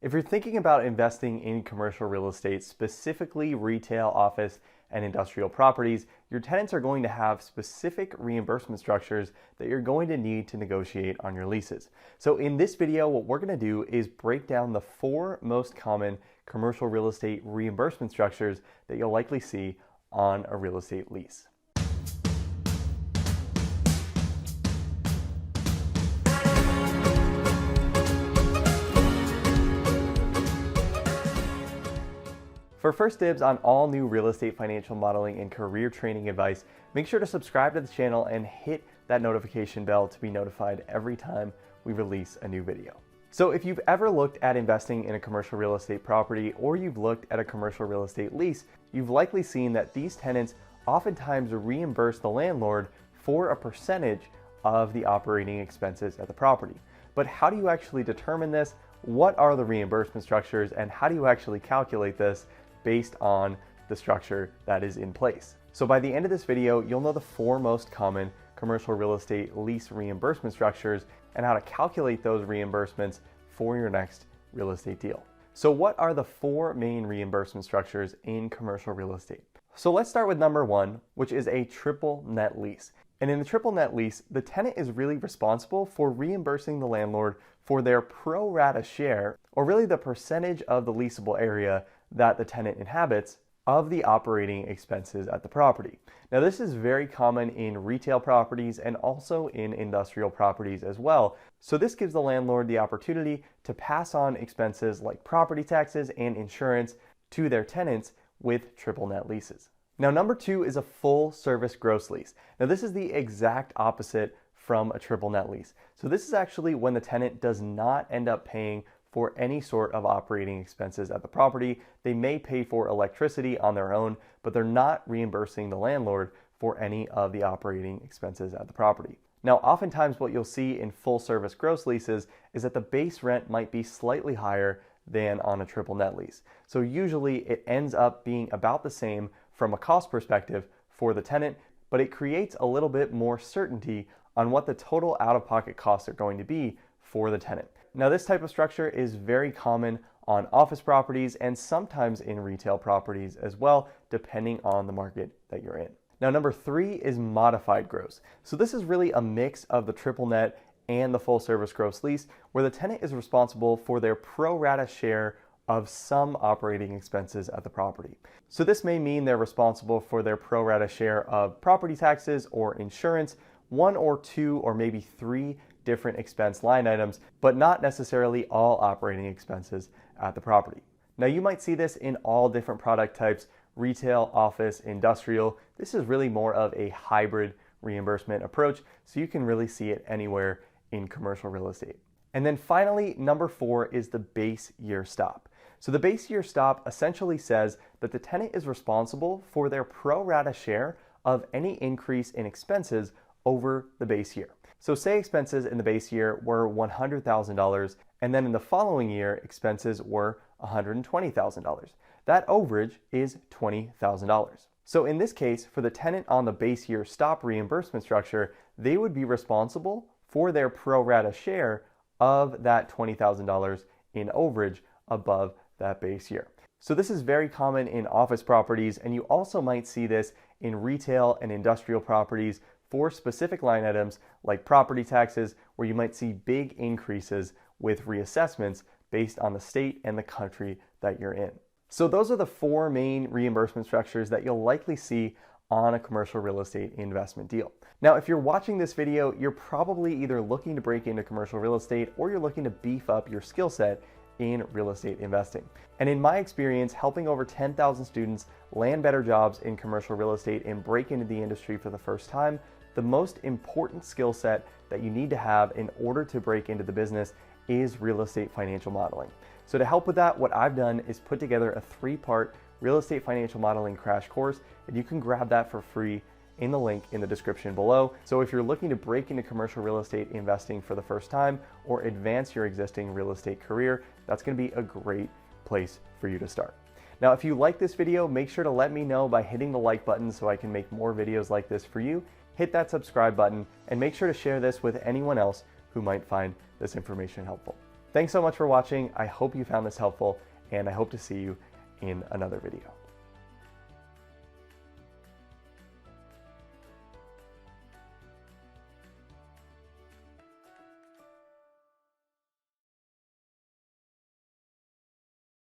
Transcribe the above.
If you're thinking about investing in commercial real estate, specifically retail, office, and industrial properties, your tenants are going to have specific reimbursement structures that you're going to need to negotiate on your leases. So in this video, what we're going to do is break down the 4 most common commercial real estate reimbursement structures that you'll likely see on a real estate lease. For first dibs on all new real estate financial modeling and career training advice, make sure to subscribe to the channel and hit that notification bell to be notified every time we release a new video. So if you've ever looked at investing in a commercial real estate property or you've looked at a commercial real estate lease, you've likely seen that these tenants oftentimes reimburse the landlord for a percentage of the operating expenses at the property. But how do you actually determine this? What are the reimbursement structures and how do you actually calculate this based on the structure that is in place? So by the end of this video, you'll know the 4 most common commercial real estate lease reimbursement structures and how to calculate those reimbursements for your next real estate deal. So what are the 4 main reimbursement structures in commercial real estate? So let's start with number 1, which is a triple net lease. And in the triple net lease, the tenant is really responsible for reimbursing the landlord for their pro rata share, or really the percentage of the leasable area that the tenant inhabits of the operating expenses at the property. Now this is very common in retail properties and also in industrial properties as well. So this gives the landlord the opportunity to pass on expenses like property taxes and insurance to their tenants with triple net leases. Now number 2 is a full service gross lease. Now this is the exact opposite from a triple net lease. So this is actually when the tenant does not end up paying for any sort of operating expenses at the property. They may pay for electricity on their own, but they're not reimbursing the landlord for any of the operating expenses at the property. Now, oftentimes what you'll see in full service gross leases is that the base rent might be slightly higher than on a triple net lease. So usually it ends up being about the same from a cost perspective for the tenant, but it creates a little bit more certainty on what the total out-of-pocket costs are going to be for the tenant. Now this type of structure is very common on office properties and sometimes in retail properties as well, depending on the market that you're in. Now number 3 is modified gross. So this is really a mix of the triple net and the full service gross lease, where the tenant is responsible for their pro rata share of some operating expenses at the property. So this may mean they're responsible for their pro rata share of property taxes or insurance, 1 or 2 or maybe 3 different expense line items, but not necessarily all operating expenses at the property. Now you might see this in all different product types, retail, office, industrial. This is really more of a hybrid reimbursement approach, so you can really see it anywhere in commercial real estate. And then finally, number 4 is the base year stop. So the base year stop essentially says that the tenant is responsible for their pro rata share of any increase in expenses over the base year. So say expenses in the base year were $100,000 and then in the following year expenses were $120,000. That overage is $20,000. So in this case, for the tenant on the base year stop reimbursement structure, they would be responsible for their pro rata share of that $20,000 in overage above that base year. So this is very common in office properties, and you also might see this in retail and industrial properties for specific line items like property taxes, where you might see big increases with reassessments based on the state and the country that you're in. So those are the 4 main reimbursement structures that you'll likely see on a commercial real estate investment deal. Now, if you're watching this video, you're probably either looking to break into commercial real estate or you're looking to beef up your skill set in real estate investing. And in my experience, helping over 10,000 students land better jobs in commercial real estate and break into the industry for the first time, the most important skill set that you need to have in order to break into the business is real estate financial modeling. So to help with that, what I've done is put together a 3-part real estate financial modeling crash course, and you can grab that for free in the link in the description below. So if you're looking to break into commercial real estate investing for the first time or advance your existing real estate career, that's going to be a great place for you to start. Now, if you like this video, make sure to let me know by hitting the like button so I can make more videos like this for you. Hit that subscribe button and make sure to share this with anyone else who might find this information helpful. Thanks so much for watching. I hope you found this helpful, and I hope to see you in another video.